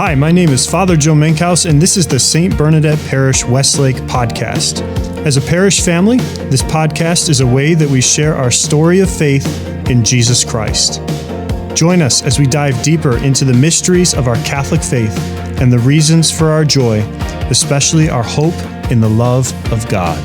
Hi, my name is Father Joe Menkhaus, and this is the St. Bernadette Parish Westlake podcast. As a parish family, this podcast is a way that we share our story of faith in Jesus Christ. Join us as we dive deeper into the mysteries of our Catholic faith and the reasons for our joy, especially our hope in the love of God.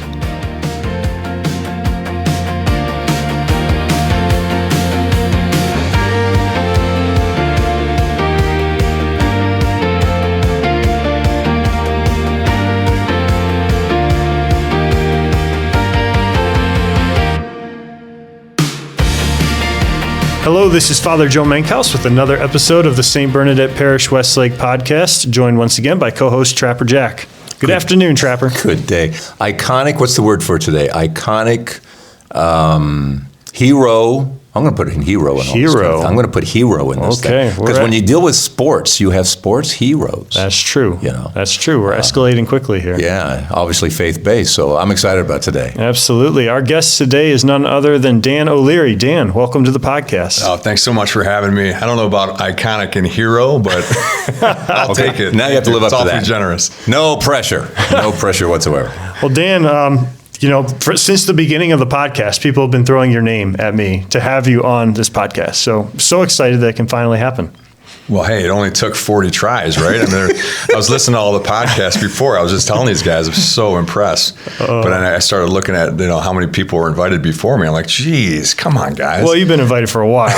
Hello, this is Father Joe Menkhaus with another episode of the St. Bernadette Parish Westlake podcast, joined once again by co-host Trapper Jack. Good afternoon, Trapper. Good day. Iconic, what's the word for today? Iconic, hero. I'm going to put in hero. I'm going to put hero in this thing. Because when you deal with sports, you have sports heroes. That's true. That's true. We're escalating quickly here. Yeah, obviously faith-based, so I'm excited about today. Absolutely. Our guest today is none other than Dan O'Leary. Dan, welcome to the podcast. Oh, thanks so much for having me. I don't know about iconic and hero, but I'll take it. Now you have to live up to that. It's awfully generous. No pressure. No pressure whatsoever. Well, Dan, since the beginning of the podcast, people have been throwing your name at me to have you on this podcast. So excited that it can finally happen. Well, hey, it only took 40 tries, right? I mean, I was listening to all the podcasts before. I was just telling these guys, I was so impressed. But then I started looking at, how many people were invited before me. I'm like, geez, come on, guys. Well, you've been invited for a while.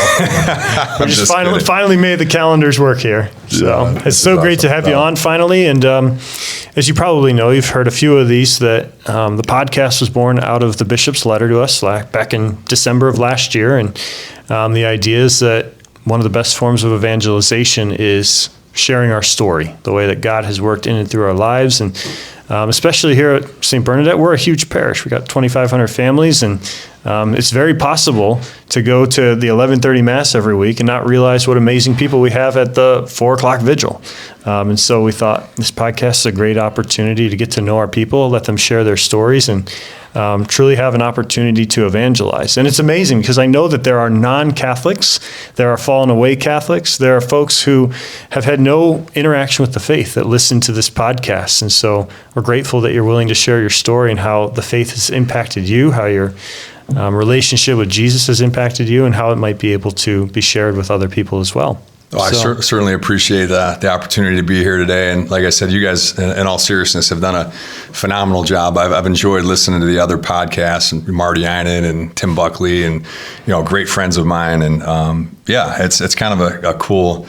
We just finally made the calendars work here. So it's so great to have you on finally. And as you probably know, you've heard a few of these, that the podcast was born out of the bishop's letter to us back in December of last year. And the idea is that one of the best forms of evangelization is sharing our story, the way that God has worked in and through our lives. And especially here at St. Bernadette, we're a huge parish. We got 2,500 families, and it's very possible to go to the 11:30 Mass every week and not realize what amazing people we have at the 4 o'clock vigil. And so we thought this podcast is a great opportunity to get to know our people, let them share their stories, and truly have an opportunity to evangelize. And it's amazing because I know that there are non-Catholics, there are fallen away Catholics, there are folks who have had no interaction with the faith that listen to this podcast. And so we're grateful that you're willing to share your story and how the faith has impacted you, how your relationship with Jesus has impacted you, and how it might be able to be shared with other people as well. Oh, I certainly appreciate the opportunity to be here today. And like I said, you guys, in all seriousness, have done a phenomenal job. I've enjoyed listening to the other podcasts, and Marty Einen and Tim Buckley, and great friends of mine. And it's kind of a cool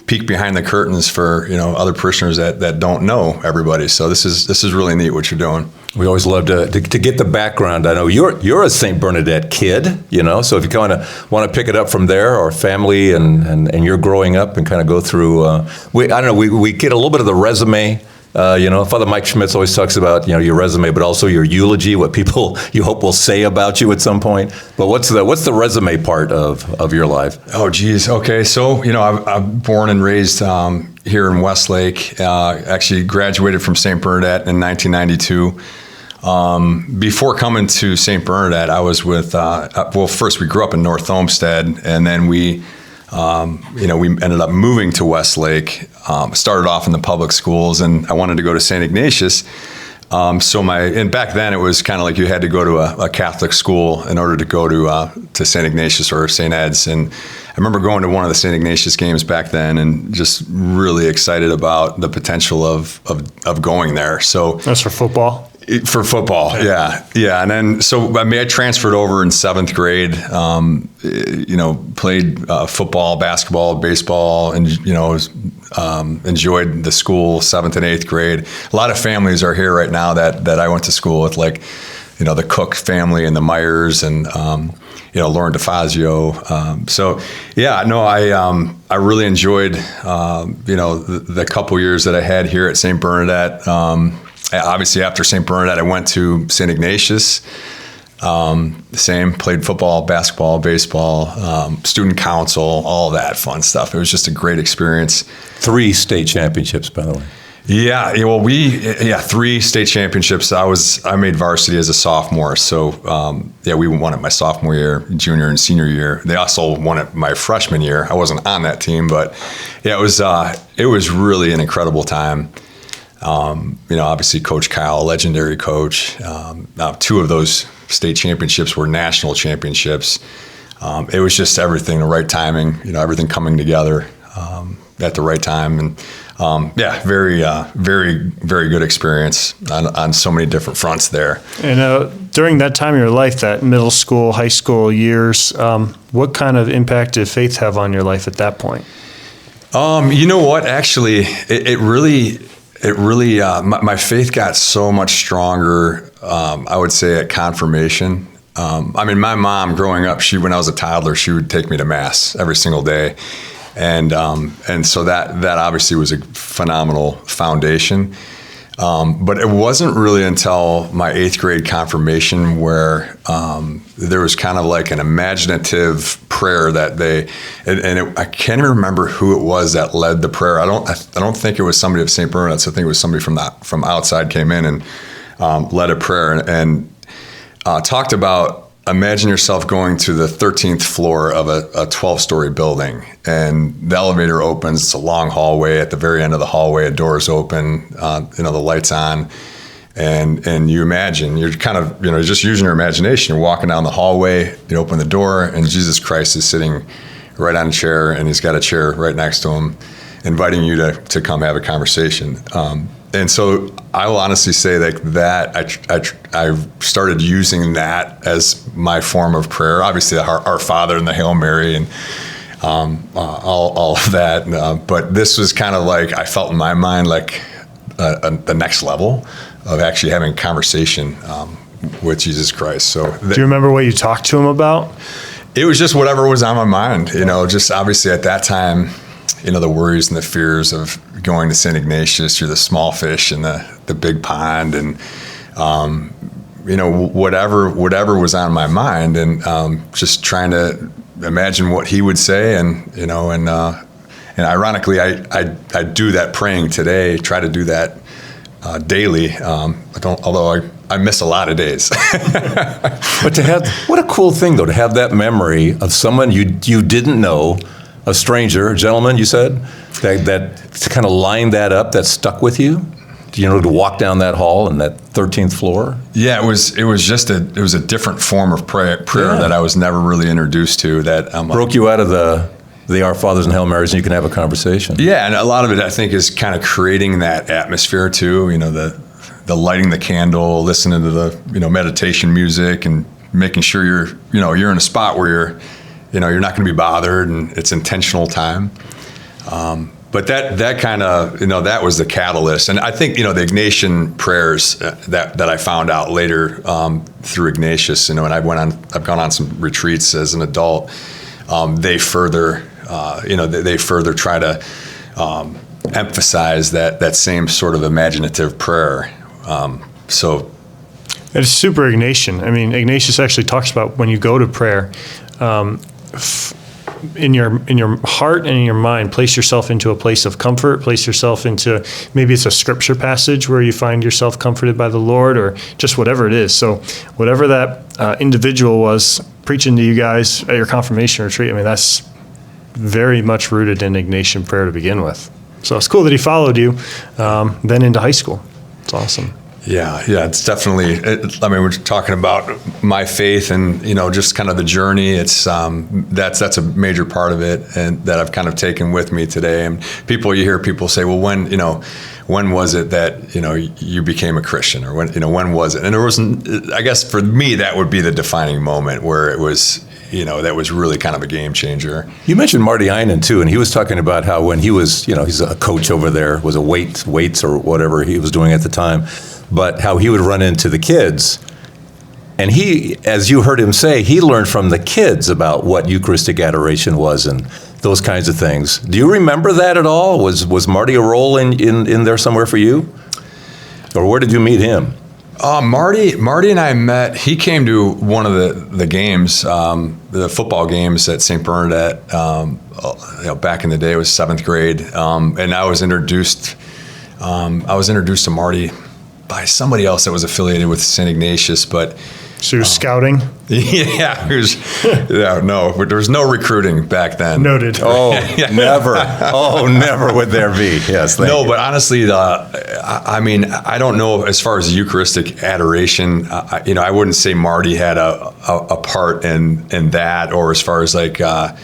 peek behind the curtains for other parishioners that don't know everybody. So this is really neat what you're doing. We always love to get the background. I know you're a St. Bernadette kid, so if you kind of want to pick it up from there, or family and you're growing up and kind of go through, we get a little bit of the resume. Father Mike Schmitz always talks about, your resume, but also your eulogy, what people you hope will say about you at some point. But what's the resume part of your life? Oh, geez. Okay. So, I'm born and raised here in Westlake, actually graduated from St. Bernadette in 1992. Before coming to St. Bernadette, I was with, first we grew up in North Olmsted, and then we ended up moving to Westlake, started off in the public schools, and I wanted to go to St. Ignatius. And back then it was kind of like you had to go to a Catholic school in order to go to St. Ignatius or St. Ed's. And I remember going to one of the St. Ignatius games back then and just really excited about the potential of going there. So that's for football? For football, yeah. And then, I transferred over in 7th grade, played football, basketball, baseball, and, enjoyed the school 7th and 8th grade. A lot of families are here right now that I went to school with, the Cook family and the Myers and, Lauren DeFazio. I really enjoyed, the couple years that I had here at St. Bernadette. Obviously, after St. Bernadette, I went to St. Ignatius. Played football, basketball, baseball, student council, all that fun stuff. It was just a great experience. 3 state championships, by the way. Yeah, well, 3 state championships. I made varsity as a sophomore, so we won it my sophomore year, junior, and senior year. They also won it my freshman year. I wasn't on that team, but yeah, it was really an incredible time. Obviously, Coach Kyle, legendary coach. 2 of those state championships were national championships. It was just everything, the right timing, everything coming together at the right time, and very, very, very good experience on so many different fronts there. And during that time of your life, that middle school, high school years, what kind of impact did faith have on your life at that point? You know what? Actually, it really, my faith got so much stronger. I would say at confirmation. My mom growing up, when I was a toddler, she would take me to mass every single day. And so that obviously was a phenomenal foundation. But it wasn't really until my 8th grade confirmation where there was kind of like an imaginative prayer that I can't even remember who it was that led the prayer. I don't think it was somebody of St. Bernard's. I think it was somebody from outside came in and led a prayer and talked about, imagine yourself going to the 13th floor of a 12-story building, and the elevator opens. It's a long hallway. At the very end of the hallway, a door is open. The lights on, and you imagine you're kind of just using your imagination. You're walking down the hallway. You open the door, and Jesus Christ is sitting right on a chair, and he's got a chair right next to him, inviting you to come have a conversation. And so I will honestly say that I started using that as my form of prayer. Obviously, Our Father and the Hail Mary and all of that. But this was kind of like, I felt in my mind like the next level of actually having a conversation with Jesus Christ. So do you remember what you talked to him about? It was just whatever was on my mind. Just obviously at that time, the worries and the fears of going to St. Ignatius, you're the small fish in the big pond, and whatever was on my mind, and just trying to imagine what he would say, and ironically, I do that praying today. Try to do that daily. Although I miss a lot of days. But what a cool thing though to have that memory of someone you didn't know. A stranger, a gentleman, you said, that to kind of line that up, that stuck with you, to walk down that hall and that 13th floor. Yeah, it was a different form of prayer that I was never really introduced to. That broke you out of the Our Fathers and Hail Marys, and you can have a conversation. Yeah, and a lot of it I think is kind of creating that atmosphere too. The lighting the candle, listening to the meditation music, and making sure you're in a spot where you're not going to be bothered, and it's intentional time. But that kind of, that was the catalyst. And I think, the Ignatian prayers that I found out later through Ignatius, and I've gone on some retreats as an adult, they further try to emphasize that same sort of imaginative prayer. It's super Ignatian. Ignatius actually talks about when you go to prayer, in your heart and in your mind, place yourself into a place of comfort, place yourself into, maybe it's a scripture passage where you find yourself comforted by the Lord, or just whatever it is. So whatever that individual was preaching to you guys at your confirmation retreat, that's very much rooted in Ignatian prayer to begin with. So it's cool that he followed you then into high school. It's awesome. Yeah, it's definitely. We're talking about my faith and just kind of the journey. It's that's a major part of it, and that I've kind of taken with me today. And you hear people say, well, when was it that you became a Christian, or when was it? And there wasn't. I guess for me that would be the defining moment where it was. That was really kind of a game changer. You mentioned Marty Einen too, and he was talking about how when he was, he's a coach over there, was a weights or whatever he was doing at the time, but how he would run into the kids. And he, as you heard him say, he learned from the kids about what Eucharistic adoration was and those kinds of things. Do you remember that at all? Was Marty a role in there somewhere for you? Or where did you meet him? Marty and I met. He came to one of the games, the football games at St. Bernadette. Back in the day, it was 7th grade, and I was introduced I was introduced to Marty by somebody else that was affiliated with St. Ignatius, but So you're scouting? yeah, but there was no recruiting back then. Noted. Oh, never. Oh, never would there be. Yes. But honestly, I don't know as far as Eucharistic adoration. I wouldn't say Marty had a part in that, or as far as like kind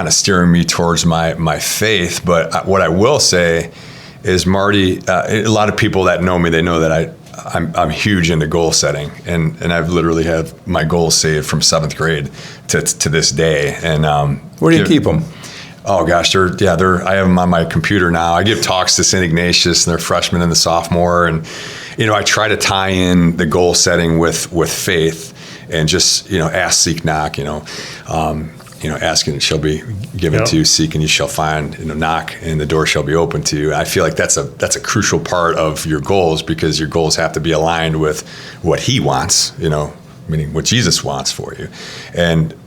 of steering me towards my faith. But what I will say is Marty. A lot of people that know me, they know that I'm huge into goal setting, and I've literally had my goals saved from 7th grade to this day. And where do you keep them? Oh gosh, I have them on my computer now. I give talks to St. Ignatius and their freshmen and the sophomore, and I try to tie in the goal setting with faith, and just ask, seek, knock. Ask and it shall be given to you, seek and you shall find, knock and the door shall be open to you. I feel like that's a crucial part of your goals, because your goals have to be aligned with what he wants, meaning what Jesus wants for you.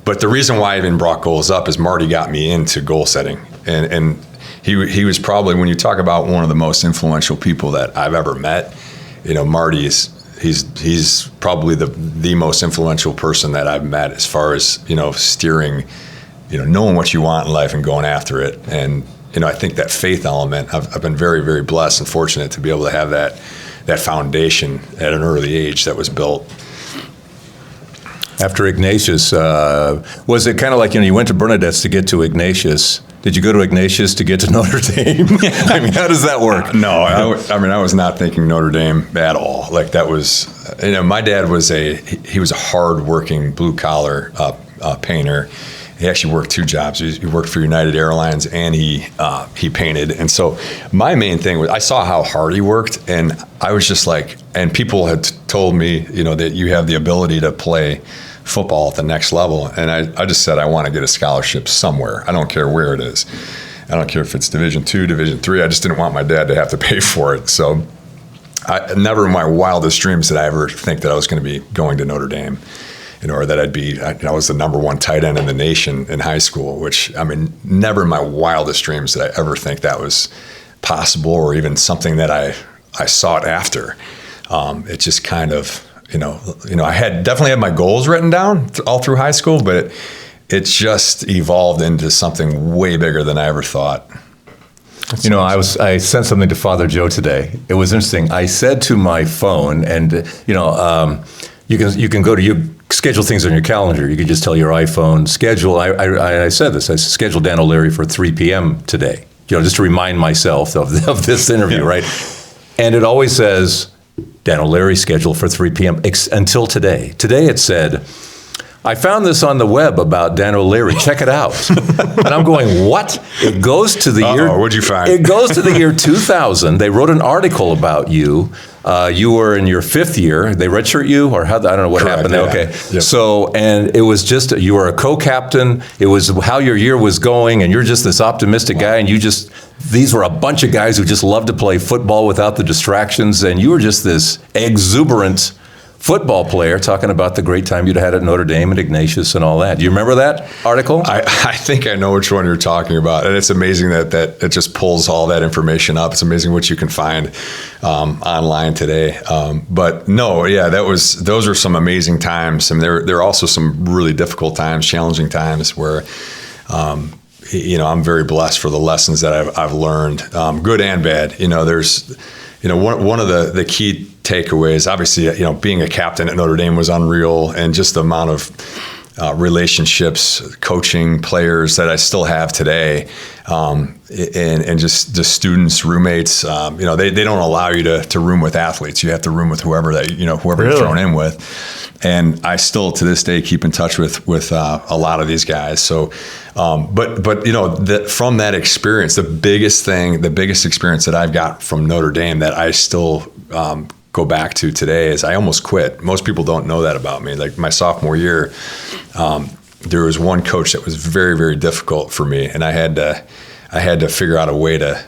But the reason why I even brought goals up is Marty got me into goal setting. And he was probably, when you talk about one of the most influential people that I've ever met, Marty he's probably the most influential person that I've met as far as, steering, knowing what you want in life and going after it. And, I think that faith element, I've been very, very blessed and fortunate to be able to have that foundation at an early age that was built. After Ignatius, was it kind of like, you went to Bernadette's to get to Ignatius? Did you go to Ignatius to get to Notre Dame? I mean, how does that work? No, I was not thinking Notre Dame at all. Like that was, my dad was he was a hard-working blue-collar painter. He actually worked 2 jobs. He worked for United Airlines and he painted. And so my main thing was I saw how hard he worked, and I was just like, and people had told me, that you have the ability to play football at the next level. And I just said, I want to get a scholarship somewhere. I don't care where it is. I don't care if it's Division II, Division III. I just didn't want my dad to have to pay for it. So I never in my wildest dreams did I ever think that I was going to be going to Notre Dame, or that I was the #1 tight end in the nation in high school, which, never in my wildest dreams did I ever think that was possible, or even something that I sought after. It just kind of, I definitely had my goals written down all through high school, but it just evolved into something way bigger than I ever thought. I sent something to Father Joe today. It was interesting. I said to my phone, and you can go to you schedule things on your calendar. You can just tell your iPhone schedule. I said this. I scheduled Dan O'Leary for 3 p.m. today. Just to remind myself of this interview, right? And it always says Dan O'Leary scheduled for 3 p.m. Until today. Today it said, I found this on the web about Dan O'Leary. Check it out. And I'm going, what? It goes to the year. What'd you find? It goes to the year 2000. They wrote an article about you. You were in your 5th year. They redshirt you, or I don't know what Correct, happened. yeah. Okay. Yep. So, and it was just, you were a co-captain. It was how your year was going, and you're just this optimistic guy, and these were a bunch of guys who just loved to play football without the distractions, and you were just this exuberant football player talking about the great time you'd had at Notre Dame and Ignatius and all that. Do you remember that article? I think I know which one you're talking about, and it's amazing that it just pulls all that information up. It's amazing what you can find online today. But no, yeah, those are some amazing times, and there are also some really difficult times, challenging times where I'm very blessed for the lessons that I've learned, good and bad. There's one of the key takeaways, obviously, being a captain at Notre Dame was unreal, and just the amount of relationships, coaching, players that I still have today, and just the students, roommates. They don't allow you to room with athletes. You have to room with whoever Really? you're thrown in with. And I still to this day keep in touch with a lot of these guys. So, but from that experience, the biggest experience that I've got from Notre Dame that I still go back to today is I almost quit. Most people don't know that about me. Like my sophomore year, there was one coach that was very, very difficult for me, and I had to figure out a way to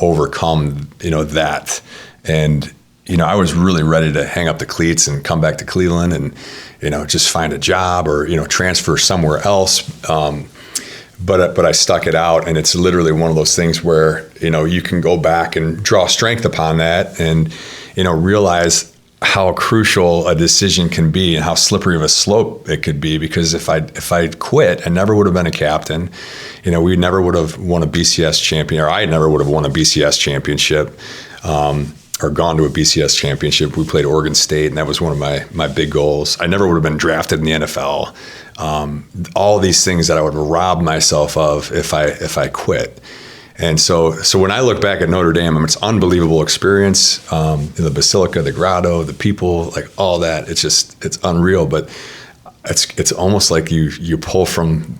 overcome that. And I was really ready to hang up the cleats and come back to Cleveland and just find a job or transfer somewhere else. but I stuck it out, and it's literally one of those things where, you can go back and draw strength upon that, and, realize how crucial a decision can be and how slippery of a slope it could be. Because if I quit, I never would have been a captain. We never would have won a BCS champion, or I never would have won a BCS championship, or gone to a BCS championship. We played Oregon State, and that was one of my big goals. I never would have been drafted in the NFL. All these things that I would have robbed myself of if I quit. And so when I look back at Notre Dame, it's an unbelievable experience. The Basilica, the Grotto, the people, like all that. It's unreal. But it's almost like you pull from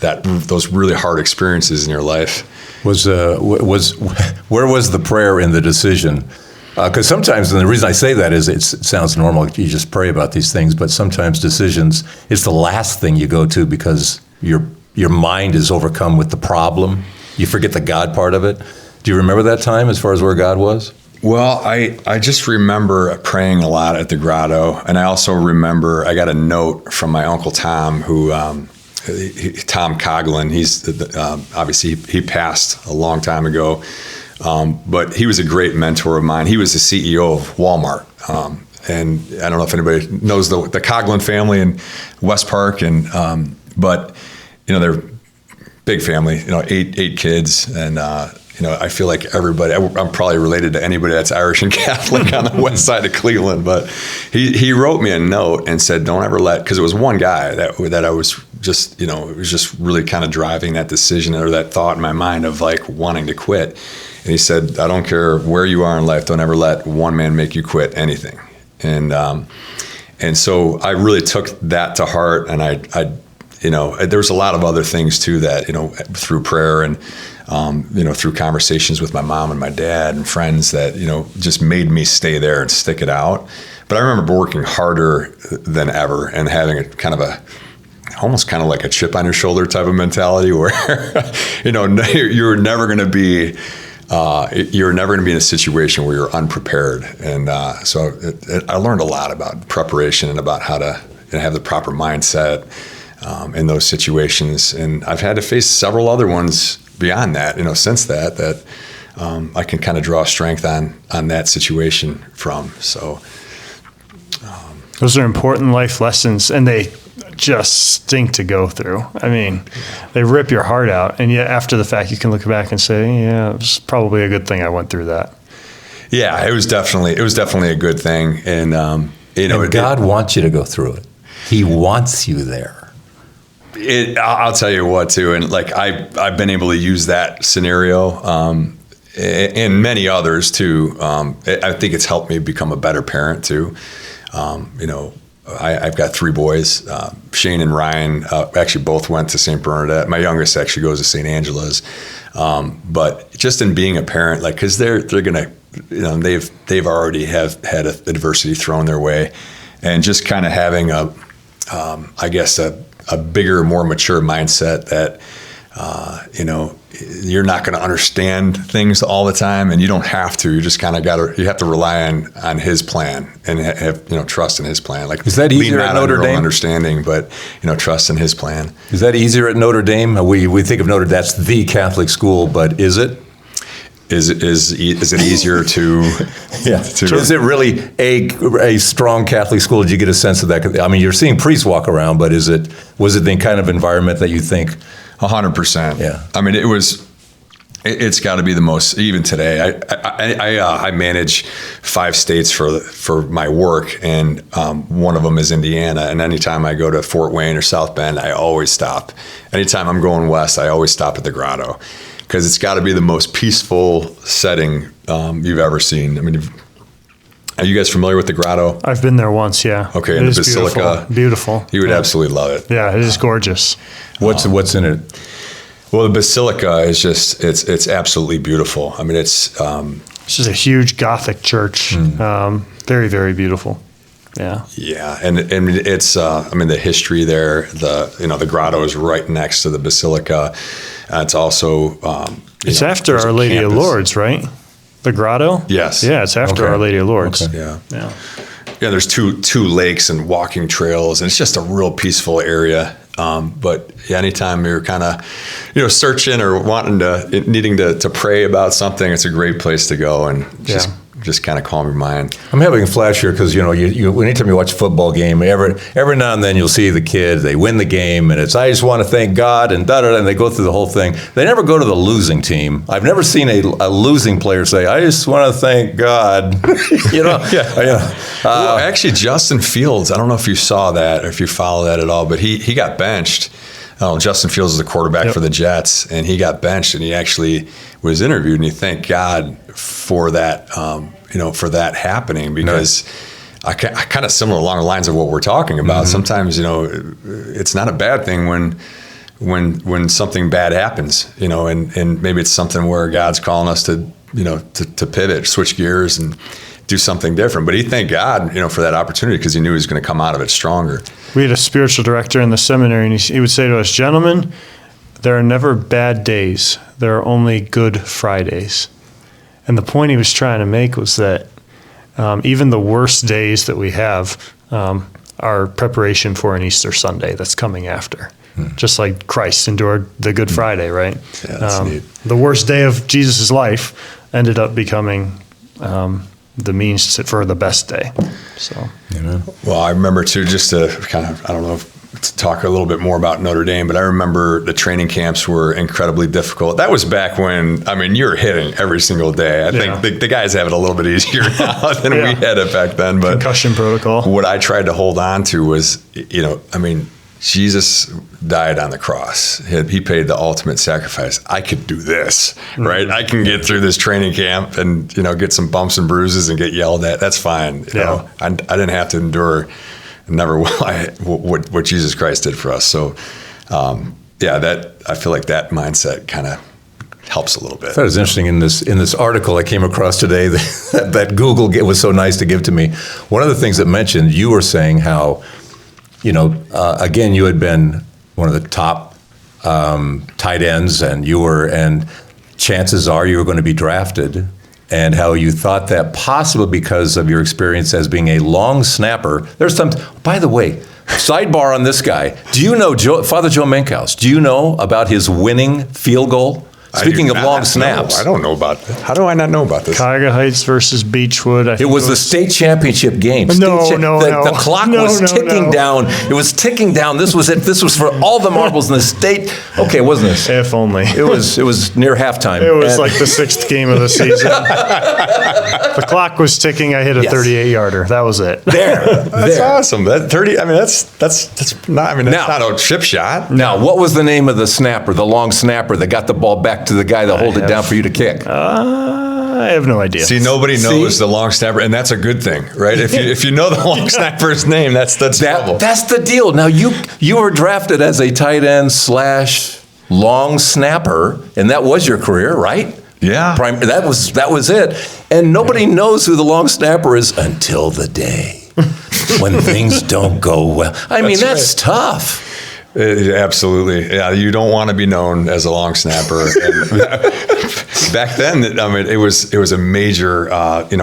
those really hard experiences in your life. Where was the prayer in the decision? Because sometimes, and the reason I say that is it sounds normal, you just pray about these things, but sometimes decisions, it's the last thing you go to because your mind is overcome with the problem. You forget the God part of it. Do you remember that time as far as where God was? Well, I just remember praying a lot at the Grotto, and I also remember I got a note from my Uncle Tom, who Tom Coughlin. He's obviously he passed a long time ago, but he was a great mentor of mine. He was the CEO of Walmart, and I don't know if anybody knows the Coughlin family in West Park, but they're big family. 8 kids, and I feel like everybody. I'm probably related to anybody that's Irish and Catholic on the west side of Cleveland. But he wrote me a note and said, "Don't ever let," because it was one guy that I was just, it was just really kind of driving that decision or that thought in my mind of like wanting to quit. And he said, "I don't care where you are in life. Don't ever let one man make you quit anything." And so I really took that to heart, and I there was a lot of other things too that, through prayer and, through conversations with my mom and my dad and friends that, just made me stay there and stick it out. But I remember working harder than ever and having almost kind of like a chip on your shoulder type of mentality where, you're never going to be in a situation where you're unprepared. And so I learned a lot about preparation and about how to have the proper mindset in those situations. And I've had to face several other ones beyond that, since that I can kind of draw strength on that situation from. So those are important life lessons, and they just stink to go through. I mean, they rip your heart out, and yet after the fact, you can look back and say, yeah, it was probably a good thing I went through that. Yeah, it was definitely a good thing. And, and God wants you to go through it. He wants you there. I'll tell you what, too, and like I've been able to use that scenario and many others too. I think it's helped me become a better parent too. I've got 3 boys. Shane and Ryan actually both went to St. Bernadette. My youngest actually goes to St. Angela's. But just in being a parent, like, because they're gonna, they've already have had adversity thrown their way, and just kind of having a bigger, more mature mindset that, you're not going to understand things all the time, and you don't have to. You just kind of you have to rely on his plan and have, trust in his plan. Like, is that easier at Notre Dame? Understanding, but, trust in his plan. Is that easier at Notre Dame? We think of Notre Dame, that's the Catholic school, but is it? Is it easier to? Yeah. Is it really a strong Catholic school? Did you get a sense of that? I mean, you're seeing priests walk around, but was it the kind of environment that you think? 100%. Yeah. I mean, it's got to be the most, even today. I manage 5 states for my work, and one of them is Indiana. And anytime I go to Fort Wayne or South Bend, I always stop. Anytime I'm going west, I always stop at the Grotto, because it's got to be the most peaceful setting you've ever seen. I mean, are you guys familiar with the Grotto? I've been there once, yeah. Okay, and the Basilica. Beautiful. You would absolutely love it. Yeah, it is gorgeous. What's in it? Well, the Basilica is just, it's absolutely beautiful. I mean, it's just a huge Gothic church. Very, very beautiful. Yeah. Yeah, and it's the history there. The Grotto is right next to the Basilica. It's also it's after Our Lady of Lourdes, right? The Grotto. Yes. Yeah, it's after Our Lady of Lourdes. Okay. Yeah. There's two lakes and walking trails, and it's just a real peaceful area. But anytime you're kind of, searching or needing to pray about something, it's a great place to go and just kind of calm your mind. I'm having a flash here because, anytime you watch a football game, every now and then you'll see the kids, they win the game, and it's, I just want to thank God, and da-da-da, and they go through the whole thing. They never go to the losing team. I've never seen a losing player say, I just want to thank God. Well, actually, Justin Fields, I don't know if you saw that or if you follow that at all, but he got benched. Justin Fields is the quarterback for the Jets, and he got benched, and he actually was interviewed, and he thanked God for that, for that happening, because I kind of similar along the lines of what we're talking about. Mm-hmm. Sometimes, it's not a bad thing when something bad happens, and maybe it's something where God's calling us to pivot, switch gears, and do something different. But he thanked God, for that opportunity, because he knew he was going to come out of it stronger. We had a spiritual director in the seminary, and he would say to us, gentlemen, there are never bad days. There are only good Fridays. And the point he was trying to make was that even the worst days that we have are preparation for an Easter Sunday that's coming after. Just like Christ endured the Good Friday, right? Yeah, that's neat. The worst day of Jesus' life ended up becoming the means for the best day. So, Well, I remember too, just to kind of, I don't know, to talk a little bit more about Notre Dame, but I remember the training camps were incredibly difficult. That was back when, you were hitting every single day. I think the guys have it a little bit easier now than we had it back then. But concussion protocol. What I tried to hold on to was, Jesus died on the cross. He paid the ultimate sacrifice. I could do this, right? I can get through this training camp and, get some bumps and bruises and get yelled at. That's fine. I didn't have to endure, never will I, what Jesus Christ did for us. So, that I feel like that mindset kind of helps a little bit. That was interesting in this article I came across today that Google was so nice to give to me. One of the things that mentioned, you were saying how, again, you had been one of the top tight ends, and chances are you were going to be drafted, and how you thought that possibly because of your experience as being a long snapper. By the way, sidebar on this guy. Do you know Father Joe Menkhaus? Do you know about his winning field goal? Speaking of long snaps. I don't know about that. How do I not know about this? Cuyahoga Heights versus Beechwood. It was the state championship game. The clock was ticking down. It was ticking down. This was it. This was for all the marbles in the state. Okay, wasn't this? If only. It was near halftime. It was like the sixth game of the season. The clock was ticking. I hit a 38-yarder. That was it. That's awesome. That 30. That's not. That's not a chip shot. Now, what was the name of the snapper, the long snapper that got the ball back to the guy that hold it down for you to kick? I have no idea. See, nobody knows the long snapper, and that's a good thing, right? If you know the long snapper's name, that's trouble. That's the deal. Now you were drafted as a tight end / long snapper, and that was your career, right? Yeah. That was it. And nobody knows who the long snapper is until the day when things don't go well. That's tough. Absolutely. Yeah, you don't want to be known as a long snapper. Back then, it was a major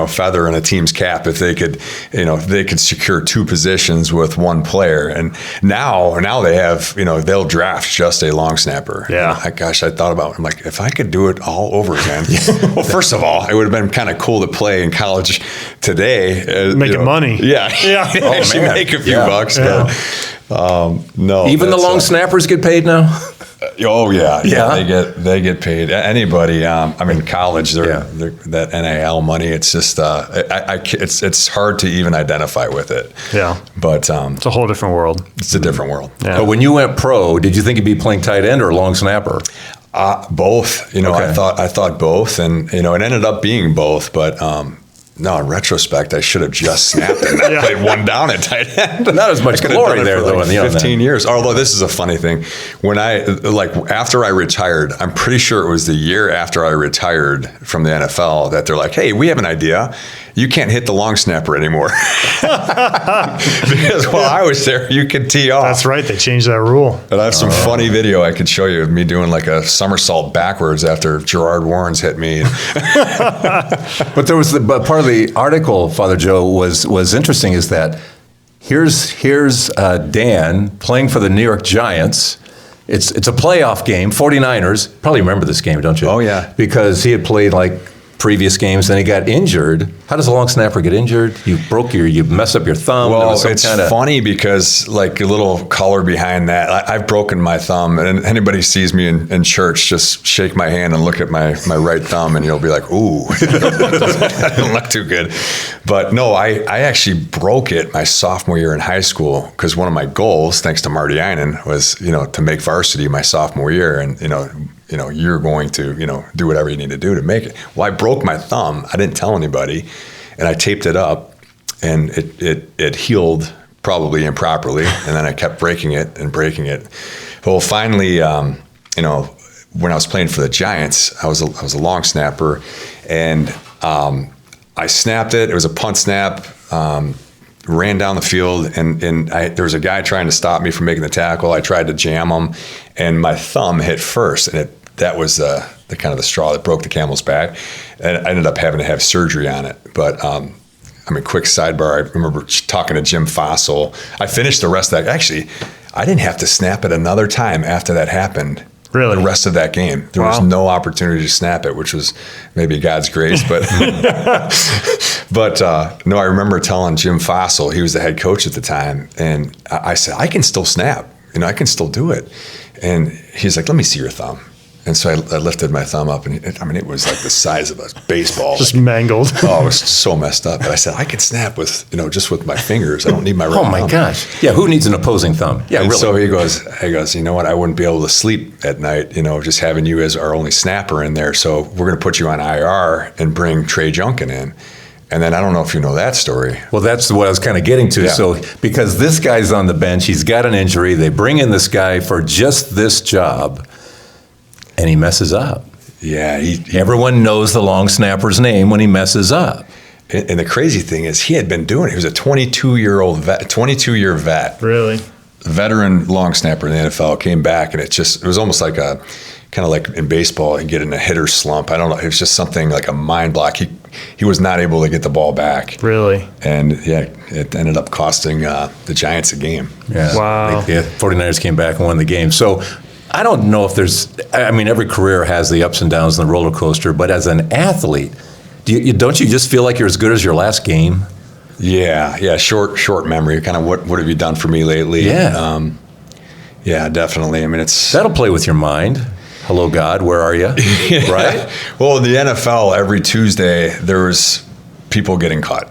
feather in a team's cap if they could secure two positions with one player. And now they have, they'll draft just a long snapper. Yeah. I thought about it. I'm like, if I could do it all over again. Well, first of all, it would have been kind of cool to play in college today. Making money. Yeah. Actually make a few bucks. Yeah. No. Even the long snappers get paid now? Oh yeah. They get paid. Anybody. College. That NIL money. It's just. It's hard to even identify with it. Yeah. But it's a whole different world. It's a different world. Yeah. But when you went pro, did you think you'd be playing tight end or long snapper? Both. Okay. I thought both, and it ended up being both, but. No, in retrospect, I should have just snapped it. I played one down at tight end. Not as much glory there, though. In 15 years. Although this is a funny thing, when after I retired, I'm pretty sure it was the year after I retired from the NFL that they're like, "Hey, we have an idea. You can't hit the long snapper anymore." Because while I was there, you could tee off. That's right. They changed that rule. And I have some funny video I could show you of me doing like a somersault backwards after Gerard Warren's hit me. But there was part of the article, Father Joe, was interesting, is that here's Dan playing for the New York Giants. It's a playoff game, 49ers. Probably remember this game, don't you? Oh, yeah. Because he had played like previous games, then he got injured. How does a long snapper get injured? You mess up your thumb. Well, it's funny because like a little color behind that. I've broken my thumb, and anybody sees me in church, just shake my hand and look at my right thumb, and you'll be like, ooh, that doesn't look too good. But no, I actually broke it my sophomore year in high school because one of my goals, thanks to Marty Einen, was to make varsity my sophomore year, and you're going to, do whatever you need to do to make it. Well, I broke my thumb. I didn't tell anybody, and I taped it up, and it healed probably improperly, and then I kept breaking it. Well, finally, when I was playing for the Giants, I was a long snapper, and I snapped it. It was a punt snap. Ran down the field, and there was a guy trying to stop me from making the tackle. I tried to jam him, and my thumb hit first, and that was the kind of the straw that broke the camel's back. And I ended up having to have surgery on it. But quick sidebar, I remember talking to Jim Fossil. I finished the rest of that. Actually, I didn't have to snap it another time after that happened. Really? The rest of that game. There was no opportunity to snap it, which was maybe God's grace. But no, I remember telling Jim Fossil, he was the head coach at the time, and I said, I can still snap. I can still do it. And he's like, let me see your thumb. And so I lifted my thumb up, and it was like the size of a baseball. Just mangled. Oh, it was so messed up. But I said, I can snap with, just with my fingers. I don't need my right thumb. Oh, my gosh. Yeah, who needs an opposing thumb? Yeah, and really. So he goes, you know what? I wouldn't be able to sleep at night, just having you as our only snapper in there. So we're going to put you on IR and bring Trey Junkin in. And then I don't know if you know that story. Well, that's what I was kind of getting to. Yeah. So because this guy's on the bench, he's got an injury. They bring in this guy for just this job, and he messes up. Yeah. Everyone knows the long snapper's name when he messes up. And the crazy thing is he had been doing it. He was a 22-year vet. Really? Veteran long snapper in the NFL, came back, and it was almost like kind of like in baseball, you get in a hitter slump. I don't know. It was just something like a mind block. He was not able to get the ball back. Really? And it ended up costing the Giants a game. Yeah. Wow. The 49ers came back and won the game. So I don't know if every career has the ups and downs and the roller coaster, but as an athlete, don't you just feel like you're as good as your last game? Yeah. Short memory. Kind of what have you done for me lately? Yeah. Yeah, definitely. That'll play with your mind. Hello, God, where are you? Yeah. Right? Well, in the NFL, every Tuesday, there was people getting cut.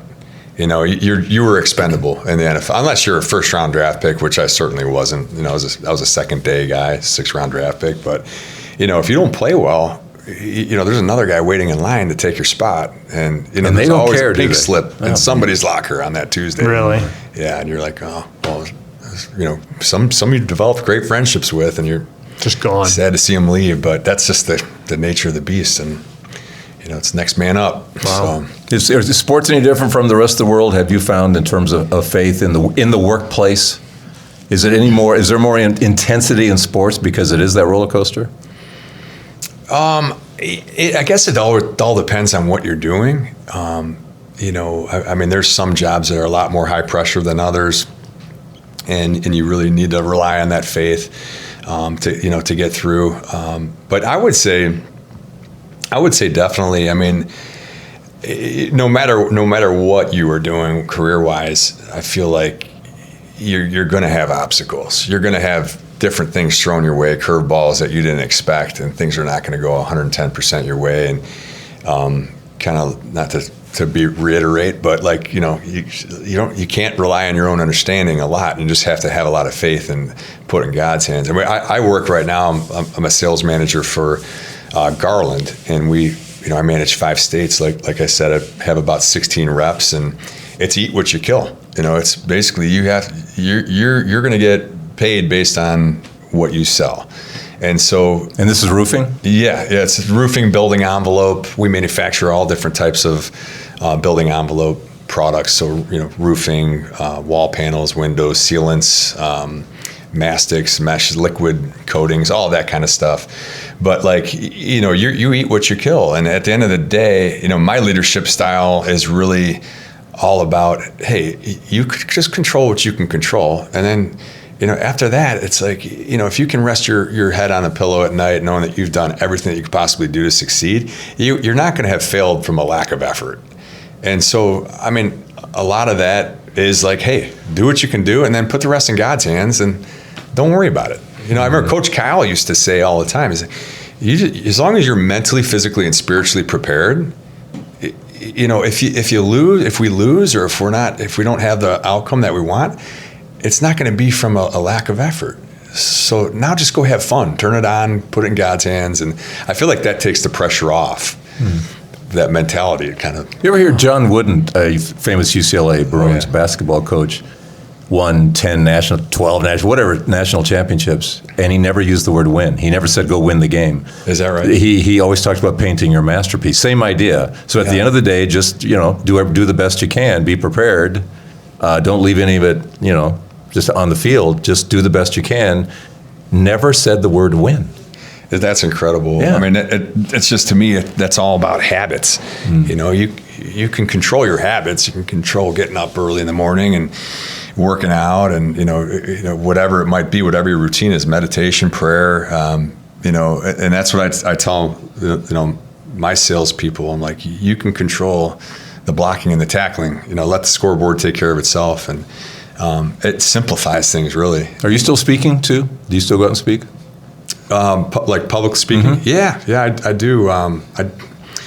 You were expendable in the NFL, unless you're a first-round draft pick, which I certainly wasn't. I was a second-day guy, sixth-round draft pick. But, if you don't play well, there's another guy waiting in line to take your spot. And, and there's they don't always care, a big do they? slip in somebody's locker on that Tuesday. Really? Yeah, and you're like, oh, well, some you developed great friendships with, and you're just gone. Sad to see him leave, but that's just the nature of the beast, and it's next man up. Wow. So. Is sports any different from the rest of the world? Have you found in terms of faith in the workplace? Is there more intensity in sports because it is that roller coaster? I guess it all depends on what you're doing. There's some jobs that are a lot more high pressure than others, and you really need to rely on that faith to get through. But I would say definitely. No matter what you are doing career-wise, I feel like you're going to have obstacles. You're going to have different things thrown your way, curveballs that you didn't expect, and things are not going to go 110% your way. And kind of not to reiterate, but you can't rely on your own understanding a lot. You just have to have a lot of faith and put it in God's hands. I work right now. I'm a sales manager for Garland, and I manage 5 states. Like I said, I have about 16 reps, and it's eat what you kill. It's basically you're going to get paid based on what you sell. And this is roofing? Yeah, it's roofing, building envelope. We manufacture all different types of building envelope products. So, roofing, wall panels, windows, sealants, mastics, mesh, liquid coatings, all that kind of stuff. But you eat what you kill. And at the end of the day, my leadership style is really all about, hey, you just control what you can control. And then, after that, it's like, if you can rest your head on a pillow at night knowing that you've done everything that you could possibly do to succeed, you're not going to have failed from a lack of effort. And so, I mean, a lot of that is like, hey, do what you can do and then put the rest in God's hands and don't worry about it. I remember Coach Kyle used to say all the time, as long as you're mentally, physically, and spiritually prepared, if we lose, or if we don't have the outcome that we want, it's not going to be from a lack of effort. So now just go have fun, turn it on, put it in God's hands. And I feel like that takes the pressure off, that mentality kind of. You ever hear John Wooden, a famous UCLA Bruins basketball coach, won 12 national championships, and he never used the word win. He never said go win the game. Is that right? He always talked about painting your masterpiece. Same idea. So at the end of the day, just do the best you can. Be prepared. Don't leave any of it just on the field. Just do the best you can. Never said the word win. That's incredible. Yeah. I mean, it's just, to me, that's all about habits. You can control your habits. You can control getting up early in the morning and working out, and whatever it might be, whatever your routine is, meditation, prayer, and that's what I tell my salespeople. I'm like, you can control the blocking and the tackling. Let the scoreboard take care of itself, and it simplifies things really. Are you still speaking too? Do you still go out and speak? Like public speaking? Mm-hmm. Yeah, I do.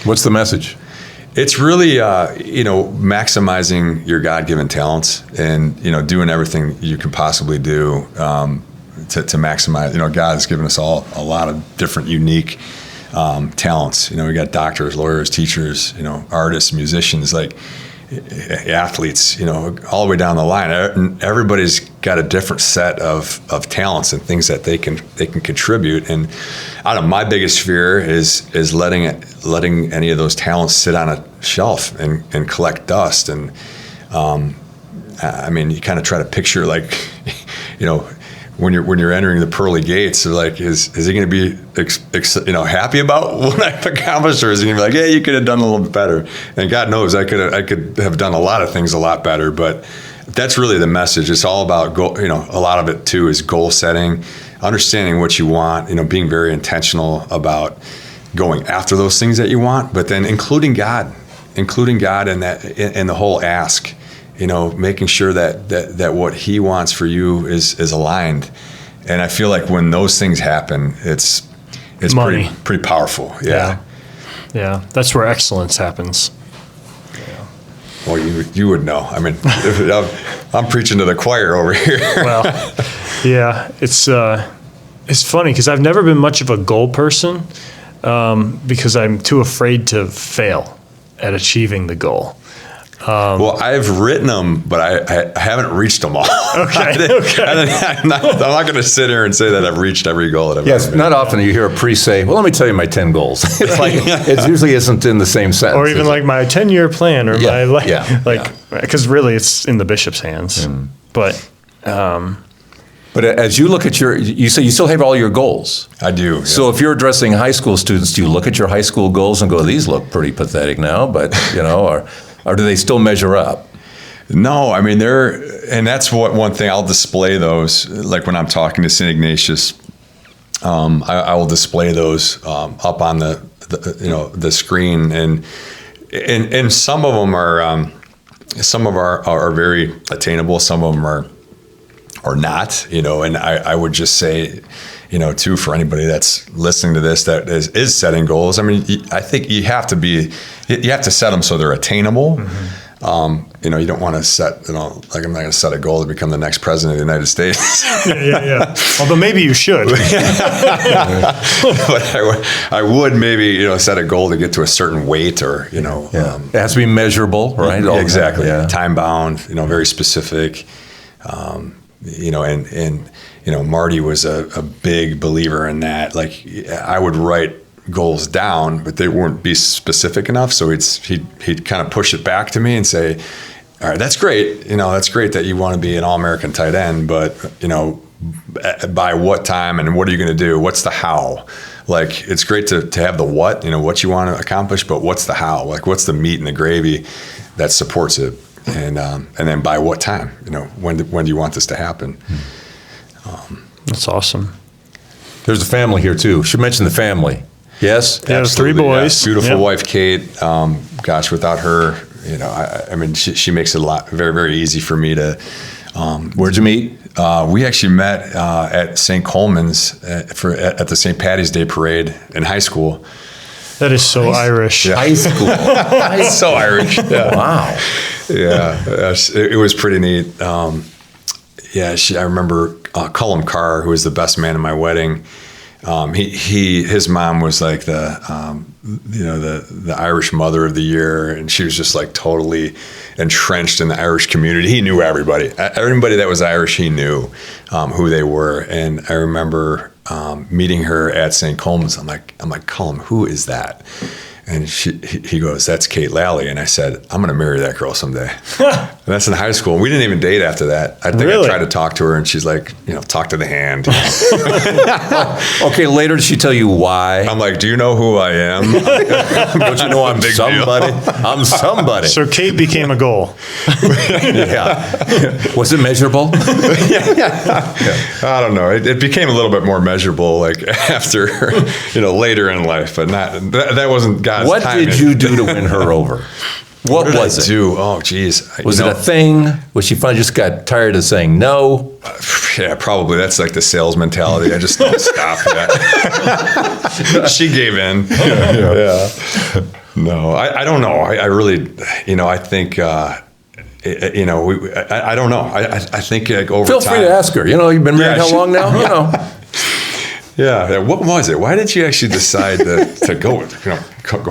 What's the message? It's really, maximizing your God-given talents and, doing everything you can possibly do to maximize. God has given us all a lot of different unique talents. We got doctors, lawyers, teachers, artists, musicians, like athletes, all the way down the line. Everybody's got a different set of talents and things that they can contribute. And I don't know, my biggest fear is letting any of those talents sit on a shelf and collect dust. And I mean, you kind of try to picture, like, when you're entering the pearly gates, like, is he going to be happy about what I've accomplished, or is he going to be like, yeah, you could have done a little bit better? And God knows I could have done a lot of things a lot better. But that's really the message. It's all about goal. A lot of it too is goal setting, understanding what you want. Being very intentional about going after those things that you want, but then including God in that, in the whole ask. Making sure that what He wants for you is aligned. And I feel like when those things happen, it's pretty powerful. Yeah. That's where excellence happens. Well, you would know. I mean, I'm preaching to the choir over here. Well, yeah, it's funny because I've never been much of a goal person because I'm too afraid to fail at achieving the goal. Well, I've written them, but I haven't reached them all. Okay. I'm not going to sit here and say that I've reached every goal that I've ever made. Not often you hear a priest say, well, let me tell you my 10 goals. It's like, it usually isn't in the same sentence. Or even like my 10-year plan, or because really it's in the bishop's hands. Mm. But as you look at you say you still have all your goals. I do. Yeah. So if you're addressing high school students, do you look at your high school goals and go, these look pretty pathetic now, but, or do they still measure up? No, I mean, and that's one thing, I'll display those, like when I'm talking to St. Ignatius, I will display those up on the screen, and some of them are very attainable, some of them are not, and I would just say, too, for anybody that's listening to this that is setting goals. I mean, I think you have to set them so they're attainable. Mm-hmm. You don't want to set, like, I'm not going to set a goal to become the next president of the United States. Yeah. Although maybe you should. But I would maybe, set a goal to get to a certain weight, or, it has to be measurable, right? Exactly. Yeah. Time bound, very specific. And Marty was a big believer in that. Like, I would write goals down, but they wouldn't be specific enough. So he'd kind of push it back to me and say, all right, that's great. That's great that you want to be an All-American tight end, but, by what time and what are you going to do? What's the how? Like, it's great to have the what you want to accomplish, but what's the how? Like, what's the meat and the gravy that supports it? and then by what time? When do you want this to happen? That's awesome. There's a family here too. Should mention the family. Yes, yeah, 3 boys. Yeah. Beautiful wife, Kate. Gosh, without her, I mean, she makes it very, very easy for me to. Where'd you meet? We actually met at St. Coleman's at the St. Patty's Day parade in high school. That is so Irish. Yeah. High school. So Irish. Yeah. Wow. Yeah, it was pretty neat. I remember Cullum Carr, who was the best man at my wedding. His mom was like the Irish Mother of the Year, and she was just like totally entrenched in the Irish community. He knew everybody that was Irish. He knew who they were, and I remember meeting her at St. Coleman's. I'm like, Cullum, who is that? And he goes, that's Kate Lally. And I said, I'm going to marry that girl someday. And that's in high school. And we didn't even date after that. I think I tried to talk to her, and she's like, talk to the hand. Okay, later did she tell you why? I'm like, do you know who I am? Don't you know I'm somebody? I'm somebody. So Kate became a goal. Yeah. Was it measurable? Yeah. I don't know. It became a little bit more measurable, like after, later in life, but that wasn't God's What timing. did you do to win her over? What was it? Oh, geez. Was it a thing? Was she finally just got tired of saying no? Yeah, probably. That's like the sales mentality. I just don't stop that. She gave in. Yeah. No, I don't know. I really, I think, I don't know. I think over Feel time. free to ask her. You've been married how long now? Yeah. What was it? Why did you actually decide to go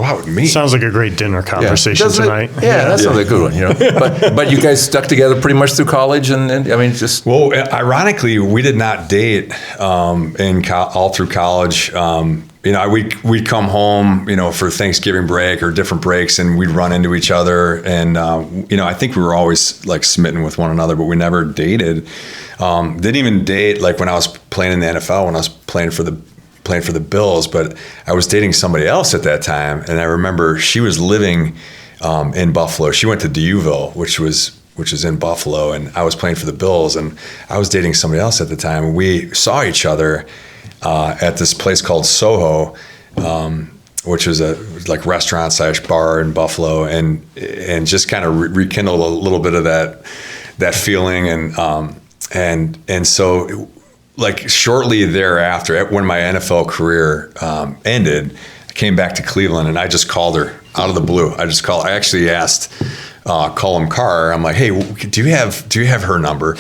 out with me? Sounds like a great dinner conversation tonight. Yeah, that sounds like a good one. But you guys stuck together pretty much through college, and I mean, just. Well, ironically, we did not date all through college. We'd come home, for Thanksgiving break or different breaks, and we'd run into each other. And I think we were always like smitten with one another, but we never dated. Didn't even date like when I was playing in the NFL, when I was playing for the Bills, but I was dating somebody else at that time, and I remember she was living in Buffalo. She went to Deauville, which is in Buffalo, and I was playing for the Bills, and I was dating somebody else at the time. And we saw each other at this place called Soho, which was a like restaurant / bar in Buffalo, and just kind of rekindled a little bit of that feeling, and so. Like shortly thereafter, when my NFL career ended, I came back to Cleveland, and I just called her out of the blue. I actually asked Cullum Carr. I'm like, hey, do you have her number?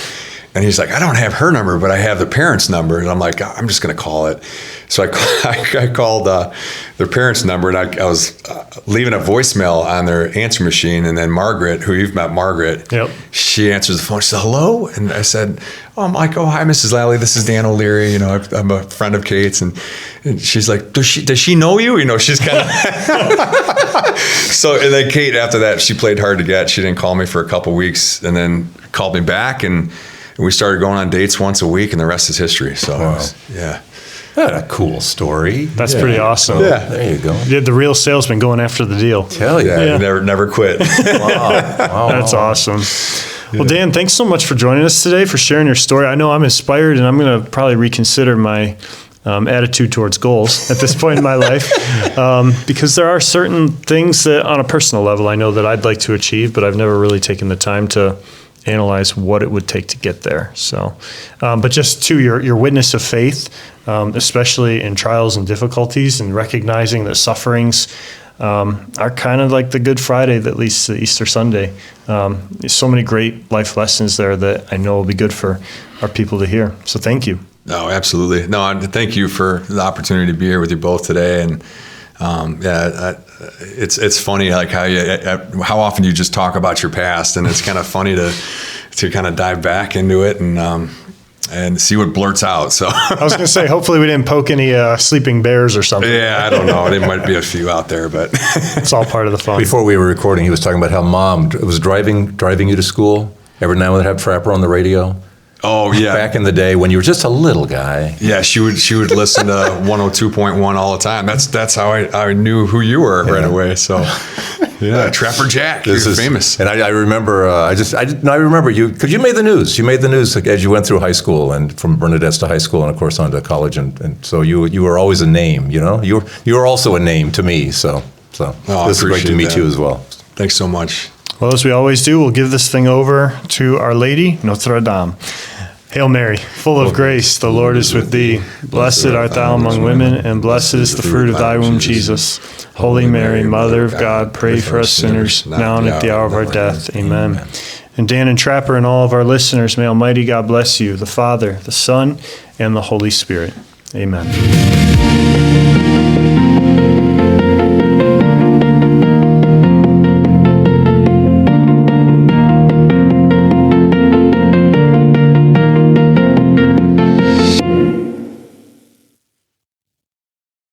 And he's like, I don't have her number, but I have the parents' number. And I'm like, I'm just going to call it. So I called their parents' number, and I was leaving a voicemail on their answer machine. And then Margaret, who you've met, Margaret, yep. She answers the phone. She said, hello? And I said, I'm like, oh, hi, Mrs. Lally. This is Dan O'Leary. I'm a friend of Kate's. And she's like, does she know you? She's kind of. So, and then Kate, after that, she played hard to get. She didn't call me for a couple weeks, and then called me back, and we started going on dates once a week, and the rest is history. So, wow. Yeah. That's a cool story. That's pretty awesome. Yeah. There you go. You had the real salesman going after the deal. Tell you. Yeah. Never quit. Wow. That's awesome. Well, Dan, thanks so much for joining us today, for sharing your story. I know I'm inspired, and I'm going to probably reconsider my attitude towards goals at this point in my life, because there are certain things that on a personal level I know that I'd like to achieve, but I've never really taken the time to analyze what it would take to get there. So, but just to your witness of faith, especially in trials and difficulties, and recognizing that sufferings are kind of like the Good Friday that leads to Easter Sunday. There's so many great life lessons there that I know will be good for our people to hear. So thank you. No, absolutely. No, thank you for the opportunity to be here with you both today. And it's funny like how often you just talk about your past, and it's kind of funny to kind of dive back into it and see what blurts out. So I was going to say, hopefully we didn't poke any sleeping bears or something. Yeah, I don't know. There might be a few out there, but it's all part of the fun. Before we were recording, he was talking about how mom was driving you to school. Every now and then have Trapper on the radio. Oh yeah, back in the day when you were just a little guy. Yeah, she would listen to 102.1 all the time. That's how I knew who you were right away. So Yeah, Trapper Jack. You're famous. And I remember, I remember you, because you made the news. You made the news as you went through high school, and from Bernadette's to high school, and of course on to college, and so you were always a name. You know, you were also a name to me. So this is great to meet you as well. Thanks so much. Well, as we always do, we'll give this thing over to Our Lady, Notre Dame. Hail Mary, full of grace, the Lord is with thee. Blessed art thou among women, and blessed is the fruit of thy womb, Jesus. Holy Mary, Mother of God, pray for us sinners, now and at the hour of our death. Amen. And Dan and Trapper and all of our listeners, may Almighty God bless you, the Father, the Son, and the Holy Spirit. Amen.